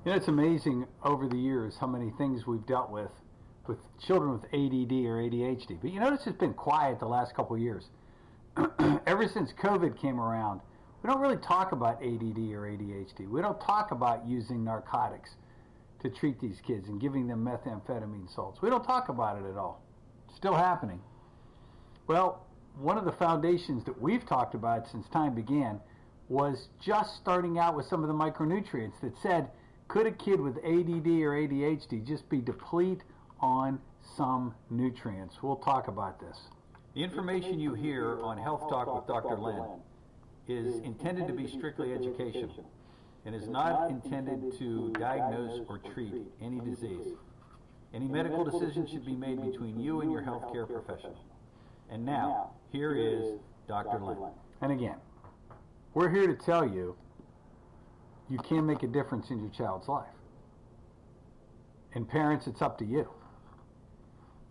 You know, it's amazing over the years how many things we've dealt with children with ADD or ADHD. But you notice it's been quiet the last couple of years. Ever since COVID came around, we don't really talk about ADD or ADHD. We don't talk about using narcotics to treat these kids and giving them methamphetamine salts. We don't talk about it at all. It's still happening. Well, one of the foundations that we've talked about since time began was just starting out with some of the micronutrients that said, could a kid with ADD or ADHD just be deplete on some nutrients? We'll talk about this. The information you hear on Health Talk with Dr. Len is intended to be strictly educational and is not intended to diagnose or treat any disease. Any medical decision should be made between you and your healthcare professional. And now, here is Dr. Len. And again, we're here to tell you you can make a difference in your child's life. And parents, it's up to you.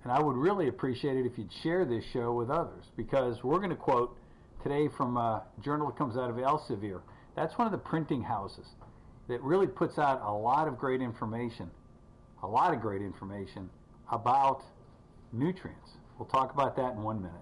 And I would really appreciate it if you'd share this show with others, because we're going to quote today from a journal that comes out of Elsevier. That's one of the printing houses that really puts out a lot of great information about nutrients. We'll talk about that in 1 minute.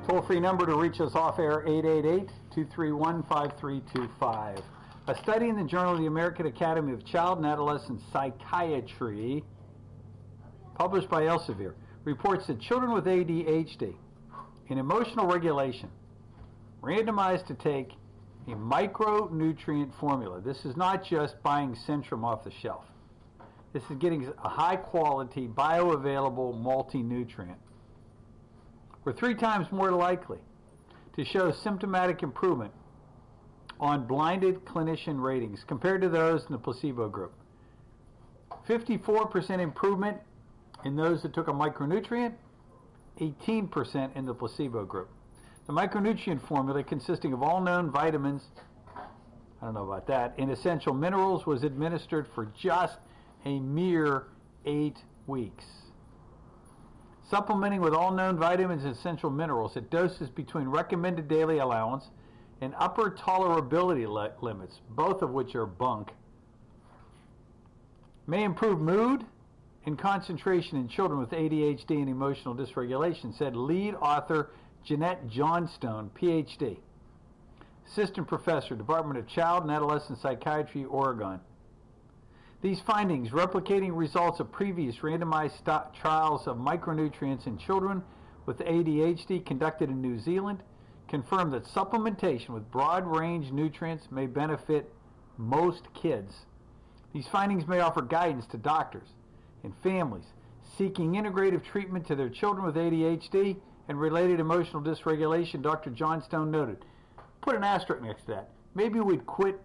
Toll-free number to reach us off air, 888-231-5325. A study in the Journal of the American Academy of Child and Adolescent Psychiatry, published by Elsevier, reports that children with ADHD in emotional regulation randomized to take a micronutrient formula. This is not just buying Centrum off the shelf. This is getting a high-quality, bioavailable multi-nutrient. Were 3 times more likely to show symptomatic improvement on blinded clinician ratings compared to those in the placebo group. 54% improvement in those that took a micronutrient, 18% in the placebo group. The micronutrient formula, consisting of all known vitamins, I don't know about that, and essential minerals, was administered for just a mere 8 weeks. Supplementing with all known vitamins and essential minerals at doses between recommended daily allowance and upper tolerability limits, both of which are bunk, may improve mood and concentration in children with ADHD and emotional dysregulation, said lead author Jeanette Johnstone, PhD, Assistant Professor, Department of Child and Adolescent Psychiatry, Oregon. These findings, replicating results of previous randomized trials of micronutrients in children with ADHD conducted in New Zealand, confirm that supplementation with broad-range nutrients may benefit most kids. These findings may offer guidance to doctors and families seeking integrative treatment to their children with ADHD and related emotional dysregulation. Dr. Johnstone noted, put an asterisk next to that. Maybe we'd quit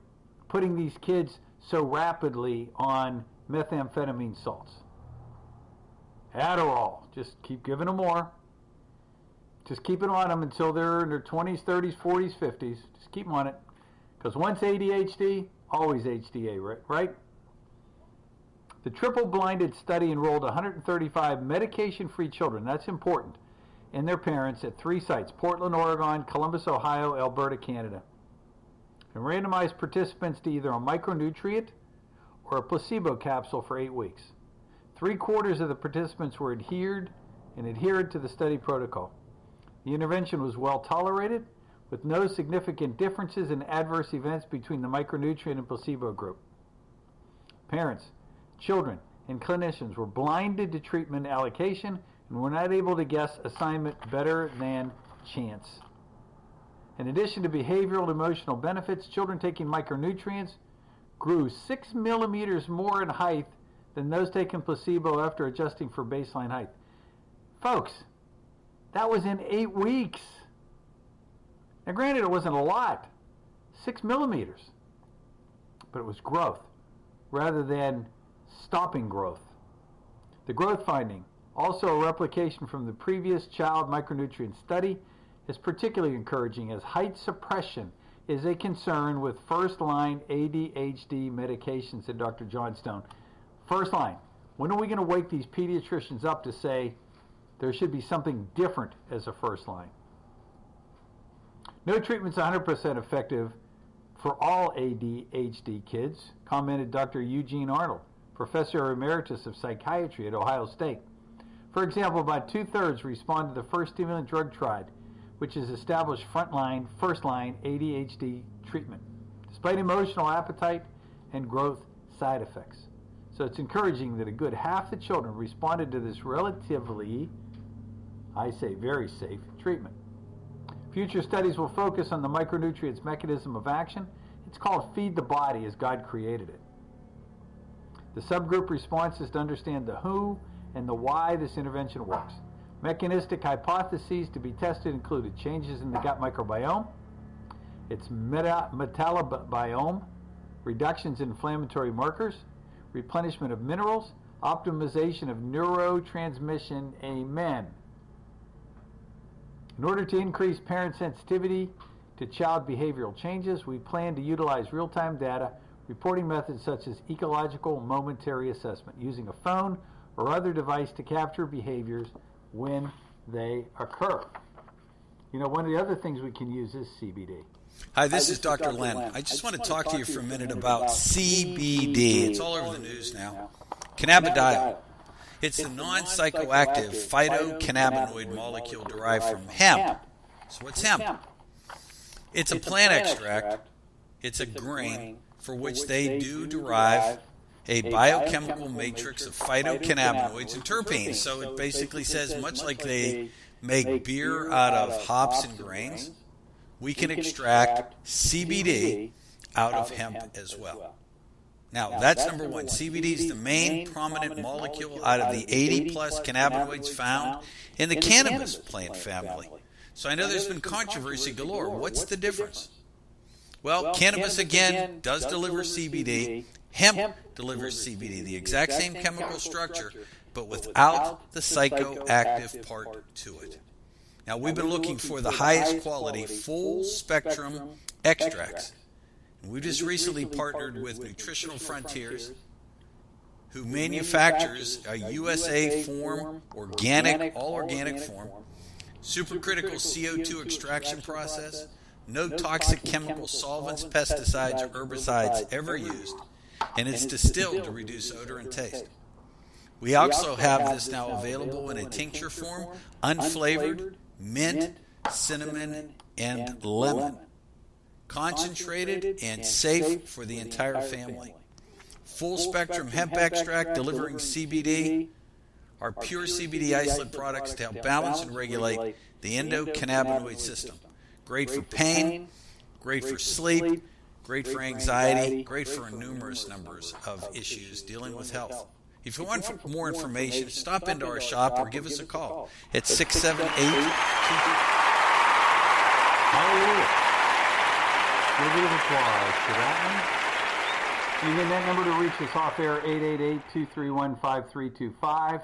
putting these kids so rapidly on methamphetamine salts. Adderall, just keep giving them more. Just keep it on them until they're in their 20s, 30s, 40s, 50s. Just keep them on it. Because once ADHD, always HDA, right? The triple-blinded study enrolled 135 medication-free children, that's important, and their parents at 3 sites, Portland, Oregon, Columbus, Ohio, Alberta, Canada, and randomized participants to either a micronutrient or a placebo capsule for 8 weeks. 3/4 of the participants were adhered to the study protocol. The intervention was well tolerated, with no significant differences in adverse events between the micronutrient and placebo group. Parents, children, and clinicians were blinded to treatment allocation and were not able to guess assignment better than chance. In addition to behavioral and emotional benefits, children taking micronutrients grew 6 millimeters more in height than those taking placebo after adjusting for baseline height. Folks, that was in 8 weeks. Now granted, it wasn't a lot, 6 millimeters, but it was growth rather than stopping growth. The growth finding, also a replication from the previous child micronutrient study, is particularly encouraging as height suppression is a concern with first-line ADHD medications, said Dr. Johnstone. First line, when are we going to wake these pediatricians up to say there should be something different as a first line? No treatment's 100% effective for all ADHD kids, commented Dr. Eugene Arnold, Professor Emeritus of Psychiatry at Ohio State. For example, about 2/3 respond to the first stimulant drug tried, which is established first-line ADHD treatment, despite emotional appetite and growth side effects. So it's encouraging that a good half the children responded to this relatively, I say very safe, treatment. Future studies will focus on the micronutrients' mechanism of action. It's called Feed the Body as God created it. The subgroup response is to understand the who and the why this intervention works. Mechanistic hypotheses to be tested included changes in the gut microbiome, its metabobiome, reductions in inflammatory markers, replenishment of minerals, optimization of neurotransmission. Amen. In order to increase parent sensitivity to child behavioral changes, we plan to utilize real-time data reporting methods such as ecological momentary assessment, using a phone or other device to capture behaviors when they occur. You know, one of the other things we can use is CBD. Hi, this is Dr. Len. I just want to talk to you for a minute about CBD. It's all over the news now. Cannabidiol. It's a non-psychoactive phytocannabinoid molecule derived from hemp. So what's hemp? It's a plant extract. It's a grain for which they do derive a biochemical matrix of phytocannabinoids and terpenes. So it basically says, much like they make beer out of hops and grains, we can extract CBD out of hemp as well. Now, that's number one. CBD is the main prominent molecule out of the 80-plus cannabinoids found in the cannabis plant family. So I know there's been controversy galore. What's the difference? Well, cannabis, again, does deliver CBD. Hemp delivers CBD, the exact same chemical structure, but without the psychoactive part to it. Now, we've been looking for the highest quality full-spectrum extracts. We just recently partnered with Nutritional Frontiers, who manufactures a USA form, organic, all organic form, supercritical CO2 extraction process, no toxic chemical solvents, pesticides, or herbicides ever used, and it's distilled to reduce odor and taste. We also have this now available in a tincture form, unflavored, mint, cinnamon, and lemon. Concentrated and safe for the entire family. Full spectrum hemp extract delivering CBD. Our pure CBD isolate products to help balance and regulate the endocannabinoid system. Great for pain, great for sleep, great for anxiety, great for numerous numbers of issues dealing with health. If you want more information, stop into our shop or give us a call at 678. Hallelujah. Give a bit of applause to that one. And then that number to reach us off air, 888-231-5325.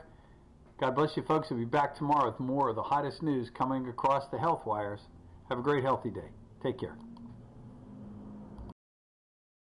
God bless you, folks. We'll be back tomorrow with more of the hottest news coming across the health wires. Have a great, healthy day. Take care.